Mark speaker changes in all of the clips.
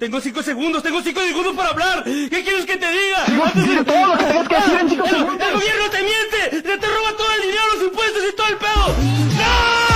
Speaker 1: Tengo 5 segundos para hablar. ¿Qué quieres que te diga?
Speaker 2: Digo todo lo que tengas que decir en 5 segundos.
Speaker 1: ¡El gobierno te miente! ¡Se te roba todo el dinero, los impuestos y todo el pedo! ¡No!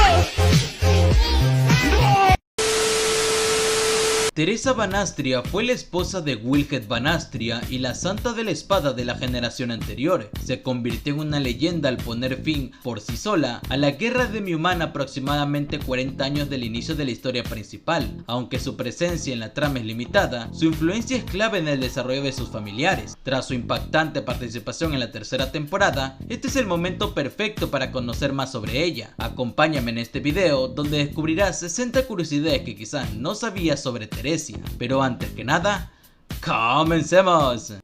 Speaker 3: Teresa Banastria fue la esposa de Wilhelm Banastria y la santa de la espada de la generación anterior. Se convirtió en una leyenda al poner fin, por sí sola, a la guerra demi-humana aproximadamente 40 años del inicio de la historia principal. Aunque su presencia en la trama es limitada, su influencia es clave en el desarrollo de sus familiares. Tras su impactante participación en la tercera temporada, este es el momento perfecto para conocer más sobre ella. Acompáñame en este video donde descubrirás 60 curiosidades que quizás no sabías sobre Teresa. Pero antes que nada, ¡comencemos!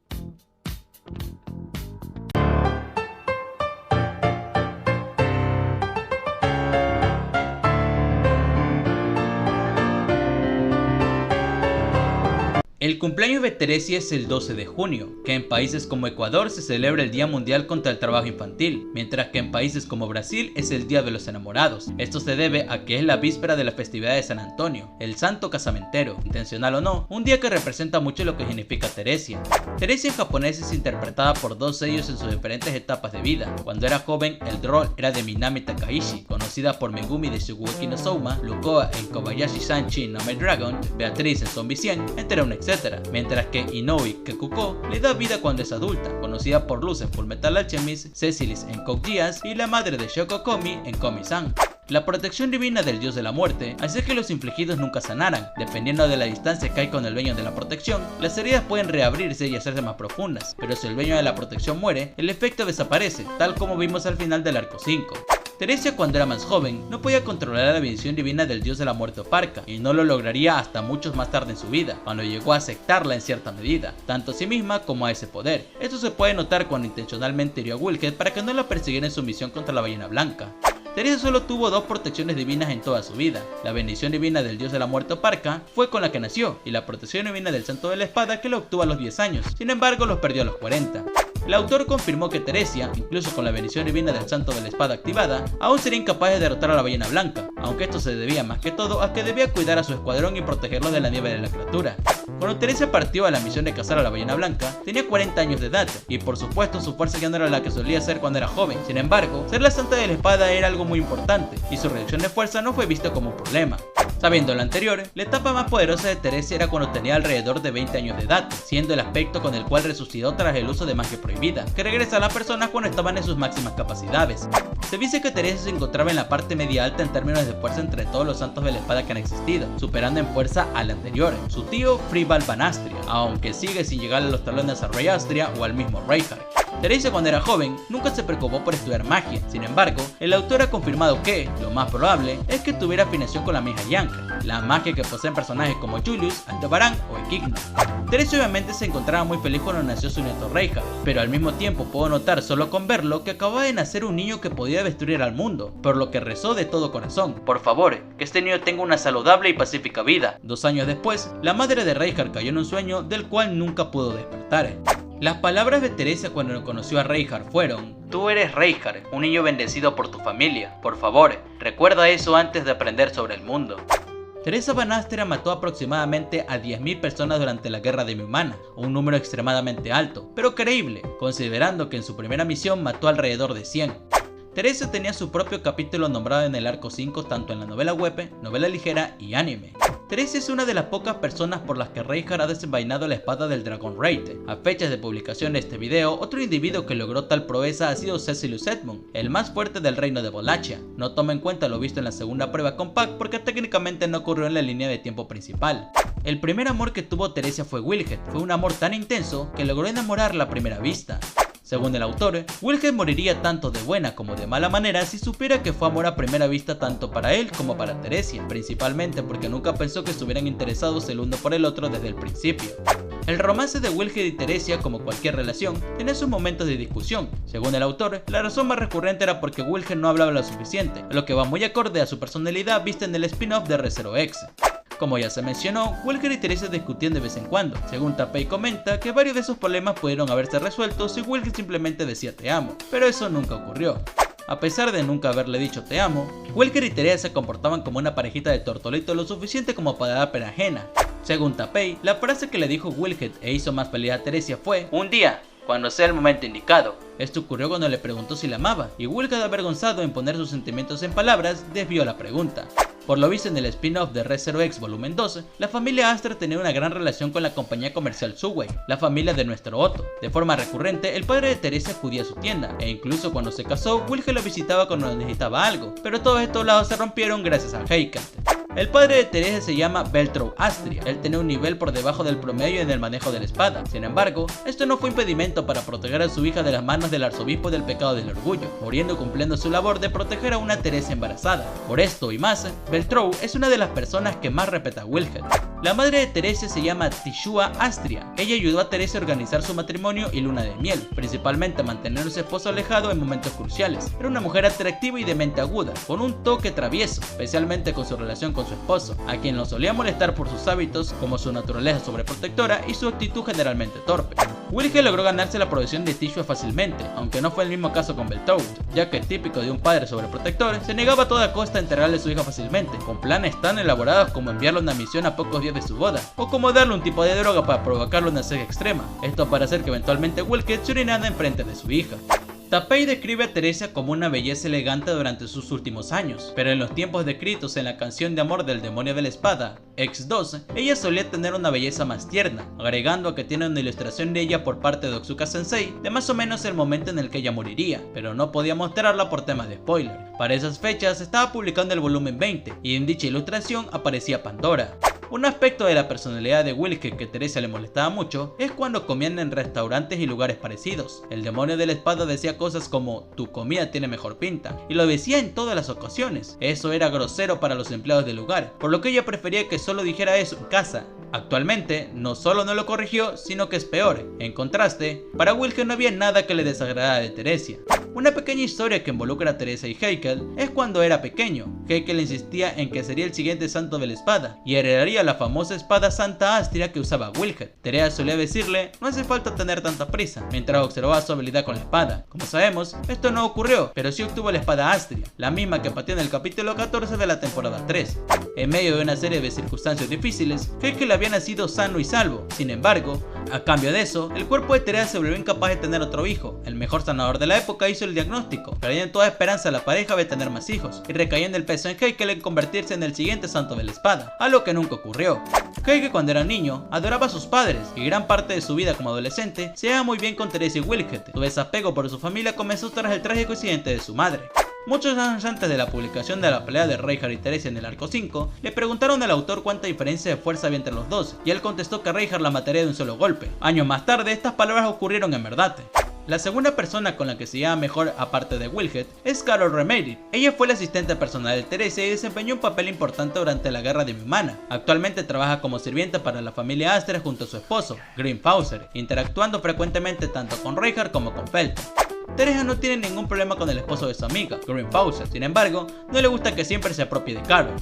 Speaker 3: El cumpleaños de Teresia es el 12 de junio, que en países como Ecuador se celebra el Día Mundial contra el Trabajo Infantil, mientras que en países como Brasil es el Día de los Enamorados. Esto se debe a que es la víspera de la festividad de San Antonio, el santo casamentero, intencional o no, un día que representa mucho lo que significa Teresia. Teresia en japonés es interpretada por dos sellos en sus diferentes etapas de vida. Cuando era joven, el rol era de Minami Takaishi, conocida por Megumi de Shogeki no Souma, Lukoa en Kobayashi Sanchi no Maid Dragon, Beatriz en Zombie 100, entre un etc. Mientras que Inoue Kekuko le da vida cuando es adulta, conocida por Luz en Fullmetal Alchemist, Cecilis en Code Geass y la madre de Shoko Komi en Komi-san. La protección divina del dios de la muerte hacía que los infligidos nunca sanaran. Dependiendo de la distancia que hay con el dueño de la protección, las heridas pueden reabrirse y hacerse más profundas, pero si el dueño de la protección muere, el efecto desaparece, tal como vimos al final del arco 5. Teresia, cuando era más joven, no podía controlar la bendición divina del dios de la muerte Oparca, y no lo lograría hasta muchos más tarde en su vida, cuando llegó a aceptarla en cierta medida, tanto a sí misma como a ese poder. Esto se puede notar cuando intencionalmente hirió a Wilhelm para que no la persiguiera en su misión contra la ballena blanca. Teresia solo tuvo dos protecciones divinas en toda su vida. La bendición divina del dios de la muerte Oparca fue con la que nació, y la protección divina del santo de la espada que la obtuvo a los 10 años, sin embargo los perdió a los 40. El autor confirmó que Teresia, incluso con la bendición divina del santo de la espada activada, aún sería incapaz de derrotar a la ballena blanca, aunque esto se debía más que todo a que debía cuidar a su escuadrón y protegerlo de la nieve de la criatura. Cuando Teresia partió a la misión de cazar a la ballena blanca, tenía 40 años de edad, y por supuesto su fuerza ya no era la que solía ser cuando era joven. Sin embargo, ser la santa de la espada era algo muy importante, y su reducción de fuerza no fue vista como un problema. Sabiendo lo anterior, la etapa más poderosa de Teresia era cuando tenía alrededor de 20 años de edad, siendo el aspecto con el cual resucitó tras el uso de magia prohibida, que regresa a las personas cuando estaban en sus máximas capacidades. Se dice que Teresia se encontraba en la parte media alta en términos de fuerza entre todos los santos de la espada que han existido, superando en fuerza al anterior, su tío Fribald Banastria, aunque sigue sin llegar a los talones a Rey Astria o al mismo Reinhardt. Teresia, cuando era joven, nunca se preocupó por estudiar magia. Sin embargo, el autor ha confirmado que, lo más probable, es que tuviera afinación con la magia Yang, la magia que poseen personajes como Julius, Aldebaran o Equigna. Teresia obviamente se encontraba muy feliz cuando nació su nieto Reinhardt, pero al mismo tiempo puedo notar solo con verlo que acababa de nacer un niño que podía destruir al mundo, por lo que rezó de todo corazón: por favor, que este niño tenga una saludable y pacífica vida. 2 años después, la madre de Reinhardt cayó en un sueño del cual nunca pudo despertar. Las palabras de Teresia cuando conoció a Reinhardt fueron: tú eres Reinhardt, un niño bendecido por tu familia. Por favor, recuerda eso antes de aprender sobre el mundo. Teresa Banastria mató aproximadamente a 10.000 personas durante la guerra demi-humana, un número extremadamente alto, pero creíble, considerando que en su primera misión mató alrededor de 100. Teresia tenía su propio capítulo nombrado en el arco 5 tanto en la novela web, novela ligera y anime. Teresia es una de las pocas personas por las que Reinhardt ha desenvainado la espada del dragón Reite. A fechas de publicación de este video, otro individuo que logró tal proeza ha sido Cecilius Edmund, el más fuerte del reino de Wallachia. No toma en cuenta lo visto en la segunda prueba con Pac porque técnicamente no ocurrió en la línea de tiempo principal. El primer amor que tuvo Teresia fue Wilhelm. Fue un amor tan intenso que logró enamorarla a primera vista. Según el autor, Wilhelm moriría tanto de buena como de mala manera si supiera que fue amor a primera vista tanto para él como para Teresia, principalmente porque nunca pensó que estuvieran interesados el uno por el otro desde el principio. El romance de Wilhelm y Teresia, como cualquier relación, tenía sus momentos de discusión. Según el autor, la razón más recurrente era porque Wilhelm no hablaba lo suficiente, lo que va muy acorde a su personalidad vista en el spin-off de Re:Zero X. Como ya se mencionó, Wilhelm y Teresia discutían de vez en cuando. Según Tapei comenta que varios de esos problemas pudieron haberse resuelto si Wilhelm simplemente decía te amo, pero eso nunca ocurrió. A pesar de nunca haberle dicho te amo, Wilhelm y Teresia se comportaban como una parejita de tortolitos lo suficiente como para dar pena ajena. Según Tapei, la frase que le dijo Wilhelm e hizo más feliz a Teresia fue: un día, cuando sea el momento indicado. Esto ocurrió cuando le preguntó si la amaba, y Wilhelm, avergonzado en poner sus sentimientos en palabras, desvió la pregunta. Por lo visto en el spin-off de Re:Zero X Volumen 12, la familia Astra tenía una gran relación con la compañía comercial Subway, la familia de nuestro Otto. De forma recurrente, el padre de Teresia acudía a su tienda, e incluso cuando se casó, Wilhelm lo visitaba cuando necesitaba algo, pero todos estos lados se rompieron gracias a Heikel. El padre de Teresia se llama Beltrou Astria. Él tenía un nivel por debajo del promedio en el manejo de la espada. Sin embargo, esto no fue impedimento para proteger a su hija de las manos del arzobispo del pecado del orgullo, muriendo cumpliendo su labor de proteger a una Teresia embarazada. Por esto y más, Beltrou es una de las personas que más respeta a Wilhelm. La madre de Teresia se llama Tishua Astria. Ella ayudó a Teresia a organizar su matrimonio y luna de miel, principalmente a mantener a su esposo alejado en momentos cruciales. Era una mujer atractiva y de mente aguda, con un toque travieso, especialmente con su relación con su esposo, a quien lo solía molestar por sus hábitos, como su naturaleza sobreprotectora y su actitud generalmente torpe. Wilhelm logró ganarse la aprobación de Tishua fácilmente, aunque no fue el mismo caso con Beltrou, ya que típico de un padre sobreprotector, se negaba a toda costa a entregarle a su hija fácilmente, con planes tan elaborados como enviarle una misión a pocos días de su boda, o como darle un tipo de droga para provocarle una sed extrema, esto para hacer que eventualmente Wilhelm se orinara en frente de su hija. Tapei describe a Teresia como una belleza elegante durante sus últimos años, pero en los tiempos descritos en la canción de amor del demonio de la espada, X2, ella solía tener una belleza más tierna, agregando que tiene una ilustración de ella por parte de Otsuka Sensei de más o menos el momento en el que ella moriría, pero no podía mostrarla por temas de spoiler. Para esas fechas estaba publicando el volumen 20, y en dicha ilustración aparecía Pandora. Un aspecto de la personalidad de Wilhelm que Teresia le molestaba mucho es cuando comían en restaurantes y lugares parecidos. El demonio de la espada decía cosas como "tu comida tiene mejor pinta", y lo decía en todas las ocasiones. Eso era grosero para los empleados del lugar, por lo que ella prefería que solo dijera eso en casa. Actualmente, no solo no lo corrigió, sino que es peor. En contraste, para Wilhelm no había nada que le desagradara de Teresia. Una pequeña historia que involucra a Teresia y Heikel es cuando era pequeño. Heikel insistía en que sería el siguiente santo de la espada y heredaría la famosa espada Santa Astria que usaba Wilhelm. Teresia solía decirle: no hace falta tener tanta prisa, mientras observaba su habilidad con la espada. Como sabemos, esto no ocurrió, pero sí obtuvo la espada Astria, la misma que pateó en el capítulo 14 de la temporada 3. En medio de una serie de circunstancias difíciles, Heikel había nacido sano y salvo. Sin embargo, a cambio de eso, el cuerpo de Teresia se volvió incapaz de tener otro hijo. El mejor sanador de la época hizo el diagnóstico, perdiendo toda esperanza la pareja de tener más hijos, y recayendo el peso en Heikel en convertirse en el siguiente santo de la espada, algo que nunca ocurrió. Heikel, cuando era niño, adoraba a sus padres, y gran parte de su vida como adolescente se llevaba muy bien con Teresia y Wilhelm. Su desapego por su familia comenzó tras el trágico accidente de su madre. Muchos años antes de la publicación de la pelea de Reinhardt y Teresia en el arco 5, le preguntaron al autor cuánta diferencia de fuerza había entre los dos, y él contestó que Reinhardt la mataría de un solo golpe. Años más tarde, estas palabras ocurrieron en verdad. La segunda persona con la que se lleva mejor aparte de Wilhelm es Carol Remery. Ella fue la asistente personal de Teresia y desempeñó un papel importante durante la guerra de Mimana. Actualmente trabaja como sirvienta para la familia Astra junto a su esposo, Grim Fauser, interactuando frecuentemente tanto con Reinhardt como con Felton. Teresia no tiene ningún problema con el esposo de su amiga, Grim Fauser, sin embargo, no le gusta que siempre se apropie de Carol.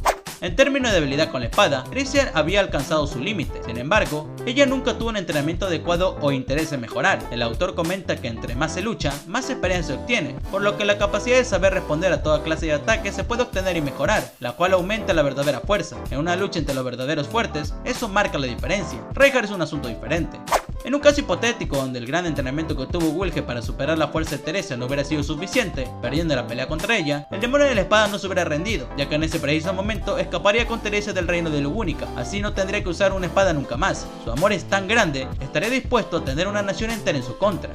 Speaker 3: En términos de habilidad con la espada, Teresia había alcanzado su límite, sin embargo, ella nunca tuvo un entrenamiento adecuado o interés en mejorar. El autor comenta que entre más se lucha, más experiencia se obtiene, por lo que la capacidad de saber responder a toda clase de ataques se puede obtener y mejorar, la cual aumenta la verdadera fuerza. En una lucha entre los verdaderos fuertes, eso marca la diferencia. Reinhardt es un asunto diferente. En un caso hipotético donde el gran entrenamiento que tuvo Wilhelm para superar la fuerza de Teresia no hubiera sido suficiente, perdiendo la pelea contra ella, el demonio de la espada no se hubiera rendido, ya que en ese preciso momento escaparía con Teresia del reino de Lugúnica, así no tendría que usar una espada nunca más. Su amor es tan grande, estaría dispuesto a tener una nación entera en su contra.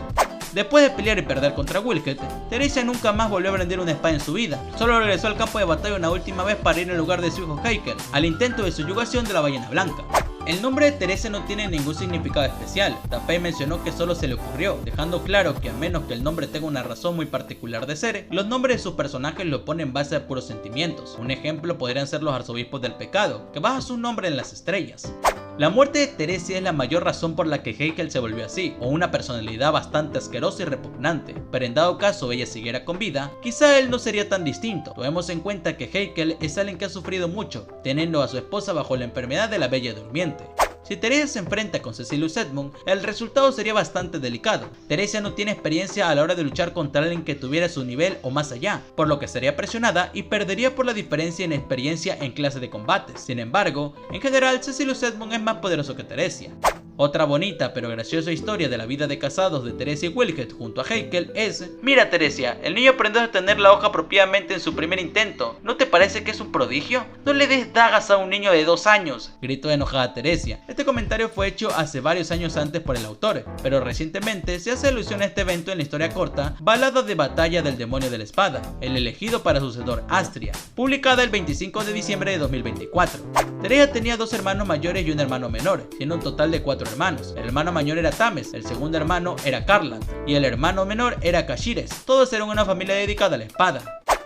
Speaker 3: Después de pelear y perder contra Wilhelm, Teresia nunca más volvió a prender una espada en su vida, solo regresó al campo de batalla una última vez para ir en lugar de su hijo Heikel, al intento de subyugación de la ballena blanca. El nombre de Teresia no tiene ningún significado especial. Tapei mencionó que solo se le ocurrió, dejando claro que a menos que el nombre tenga una razón muy particular de ser, los nombres de sus personajes lo ponen en base a puros sentimientos. Un ejemplo podrían ser los arzobispos del pecado, que basan su nombre en las estrellas. La muerte de Teresia es la mayor razón por la que Heikel se volvió así, o una personalidad bastante asquerosa y repugnante, pero en dado caso ella siguiera con vida, quizá él no sería tan distinto. Tomemos en cuenta que Heikel es alguien que ha sufrido mucho, teniendo a su esposa bajo la enfermedad de la Bella Durmiente. Si Teresia se enfrenta con Cecilius Edmund, el resultado sería bastante delicado. Teresia no tiene experiencia a la hora de luchar contra alguien que tuviera su nivel o más allá, por lo que sería presionada y perdería por la diferencia en experiencia en clase de combates. Sin embargo, en general Cecilius Edmund es más poderoso que Teresia. Otra bonita pero graciosa historia de la vida de casados de Teresia y Wilhelm junto a Heikel es: mira Teresia, el niño aprendió a tener la hoja propiamente en su primer intento. ¿No te parece que es un prodigio? No le des dagas a un niño de 2 años, gritó enojada Teresia. Este comentario fue hecho hace varios años antes por el autor, pero recientemente se hace alusión a este evento en la historia corta Balada de Batalla del Demonio de la Espada, el elegido para suceder Astria, publicada el 25 de diciembre de 2024. Teresia tenía 2 hermanos mayores y un hermano menor, siendo un total de 4 hermanos. El hermano mayor era Tames, el segundo hermano era Karland y el hermano menor era Kashires. Todos eran una familia dedicada a la espada.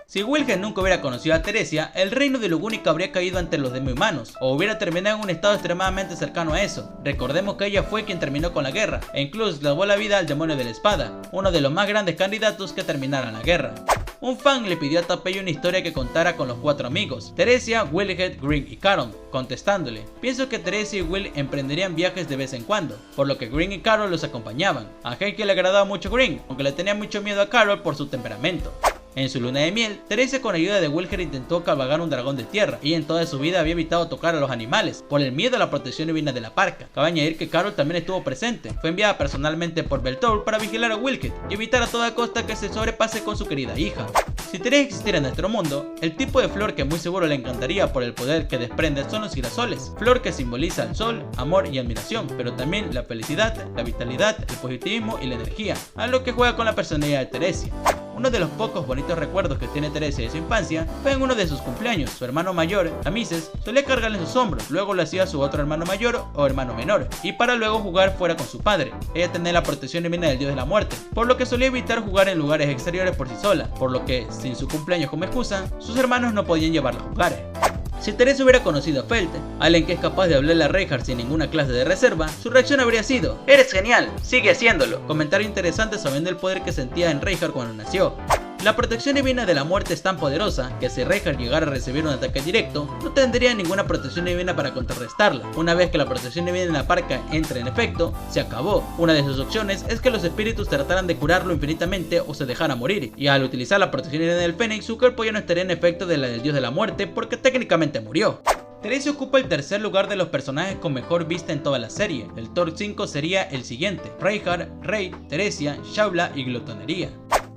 Speaker 3: Si Wilhelm nunca hubiera conocido a Teresia, el reino de Lugunica habría caído ante los demi-humanos, o hubiera terminado en un estado extremadamente cercano a eso. Recordemos que ella fue quien terminó con la guerra, e incluso salvó la vida al demonio de la espada, uno de los más grandes candidatos que terminaran la guerra. Un fan le pidió a Tapei una historia que contara con los 4 amigos, Teresia, Wilhelm, Green y Carol, contestándole: pienso que Teresia y Will emprenderían viajes de vez en cuando, por lo que Green y Carol los acompañaban. A Heike le agradaba mucho Green, aunque le tenía mucho miedo a Carol por su temperamento. En su luna de miel, Teresia con ayuda de Wilhelm intentó cabalgar un dragón de tierra y en toda su vida había evitado tocar a los animales por el miedo a la protección divina de la parca. Cabe añadir que Carol también estuvo presente, fue enviada personalmente por Belthor para vigilar a Wilhelm y evitar a toda costa que se sobrepase con su querida hija. Si Teresia existiera en nuestro mundo, el tipo de flor que muy seguro le encantaría por el poder que desprende son los girasoles, flor que simboliza el sol, amor y admiración, pero también la felicidad, la vitalidad, el positivismo y la energía, a lo que juega con la personalidad de Teresia. Uno de los pocos bonitos recuerdos que tiene Teresia de su infancia fue en uno de sus cumpleaños. Su hermano mayor, Tamises, solía cargarle en sus hombros, luego lo hacía su otro hermano mayor o hermano menor, y para luego jugar fuera con su padre. Ella tenía la protección divina del dios de la muerte, por lo que solía evitar jugar en lugares exteriores por sí sola, por lo que, sin su cumpleaños como excusa, sus hermanos no podían llevarla a jugar. Si Teresia hubiera conocido a Felt, alguien que es capaz de hablarle a Reinhardt sin ninguna clase de reserva, su reacción habría sido: eres genial, sigue haciéndolo. Comentario interesante sabiendo el poder que sentía en Reinhardt cuando nació. La protección divina de la muerte es tan poderosa que si Reinhardt llegara a recibir un ataque directo, no tendría ninguna protección divina para contrarrestarla. Una vez que la protección divina en la parca entra en efecto, se acabó. Una de sus opciones es que los espíritus trataran de curarlo infinitamente o se dejara morir, y al utilizar la protección divina del Fénix, su cuerpo ya no estaría en efecto de la del dios de la muerte porque técnicamente murió. Teresia ocupa el tercer lugar de los personajes con mejor vista en toda la serie. El top 5 sería el siguiente: Reinhardt, Rey, Teresia, Shaula y Glotonería.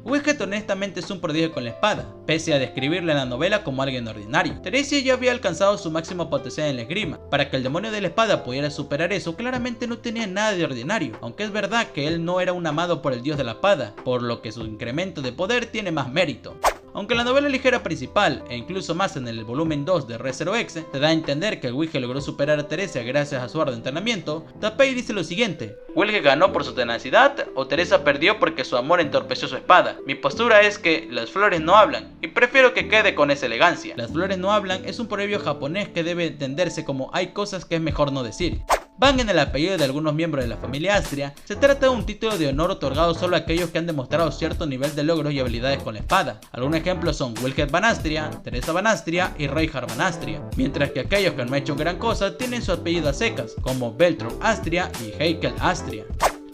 Speaker 3: Wilhelm honestamente es un prodigio con la espada, pese a describirle en la novela como alguien ordinario. Teresia ya había alcanzado su máximo potencial en la esgrima. Para que el demonio de la espada pudiera superar eso, claramente no tenía nada de ordinario, aunque es verdad que él no era un amado por el dios de la espada, por lo que su incremento de poder tiene más mérito. Aunque la novela ligera principal, e incluso más en el volumen 2 de Re:Zero X, te da a entender que Wilhelm logró superar a Teresia gracias a su arduo entrenamiento, Tapei dice lo siguiente: Wilhelm ganó por su tenacidad o Teresia perdió porque su amor entorpeció su espada. Mi postura es que las flores no hablan, y prefiero que quede con esa elegancia. Las flores no hablan es un proverbio japonés que debe entenderse como hay cosas que es mejor no decir. Van en el apellido de algunos miembros de la familia Astria. Se trata de un título de honor otorgado solo a aquellos que han demostrado cierto nivel de logros y habilidades con la espada. Algunos ejemplos son Wilhelm van Astria, Teresa van Astria y Reinhardt van Astria, mientras que aquellos que no han hecho gran cosa tienen su apellido a secas, como Belthor Astria y Heikel Astria.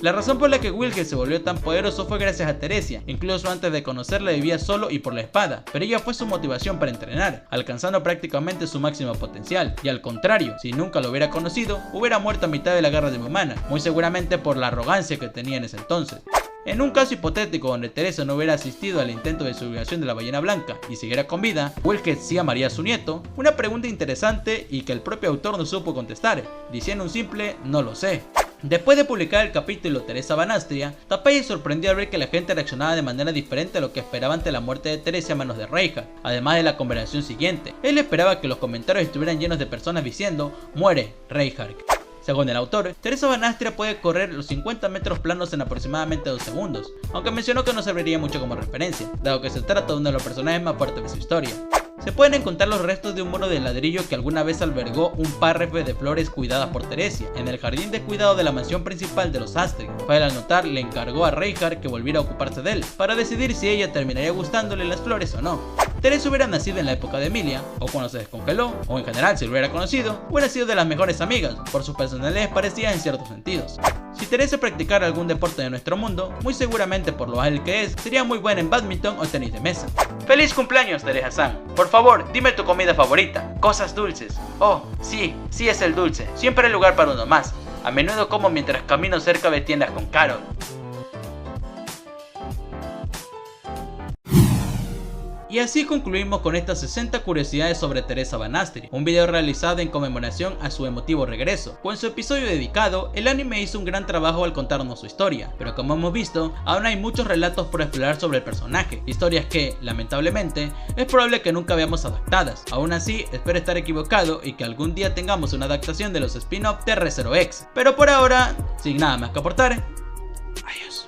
Speaker 3: La razón por la que Wilhelm se volvió tan poderoso fue gracias a Teresia. Incluso antes de conocerla vivía solo y por la espada, pero ella fue su motivación para entrenar, alcanzando prácticamente su máximo potencial. Y al contrario, si nunca lo hubiera conocido, hubiera muerto a mitad de la guerra de Mumana, muy seguramente por la arrogancia que tenía en ese entonces. En un caso hipotético donde Teresia no hubiera asistido al intento de sublevación de la ballena blanca y siguiera con vida, Wilhelm sí amaría a su nieto. Una pregunta interesante y que el propio autor no supo contestar, diciendo un simple "no lo sé". Después de publicar el capítulo Teresa van Astria, Tapei se sorprendió al ver que la gente reaccionaba de manera diferente a lo que esperaba ante la muerte de Teresia a manos de Reinhardt, además de la conversación siguiente. Él esperaba que los comentarios estuvieran llenos de personas diciendo "muere, Reinhardt". Según el autor, Teresa van Astria puede correr los 50 metros planos en aproximadamente 2 segundos, aunque mencionó que no serviría mucho como referencia, dado que se trata de uno de los personajes más fuertes de su historia. Se pueden encontrar los restos de un muro de ladrillo que alguna vez albergó un parrefe de flores cuidadas por Teresia, en el jardín de cuidado de la mansión principal de los Astria. Fael al notar le encargó a Reinhardt que volviera a ocuparse de él, para decidir si ella terminaría gustándole las flores o no. Teresa hubiera nacido en la época de Emilia, o cuando se descongeló, o en general si lo hubiera conocido, hubiera sido de las mejores amigas, por sus personalidades parecidas en ciertos sentidos. Si Teresa practicara algún deporte de nuestro mundo, muy seguramente por lo ágil que es, sería muy buena en badminton o tenis de mesa. ¡Feliz cumpleaños, Teresa-san! Por favor, dime tu comida favorita. Cosas dulces. Oh, sí es el dulce. Siempre hay lugar para uno más. A menudo como mientras camino cerca de tiendas con Carol. Y así concluimos con estas 60 curiosidades sobre Teresa Banastri, un video realizado en conmemoración a su emotivo regreso. Con su episodio dedicado, el anime hizo un gran trabajo al contarnos su historia, pero como hemos visto, aún hay muchos relatos por explorar sobre el personaje, historias que, lamentablemente, es probable que nunca veamos adaptadas. Aún así, espero estar equivocado y que algún día tengamos una adaptación de los spin-off de Re:ZeroX. Pero por ahora, sin nada más que aportar, adiós.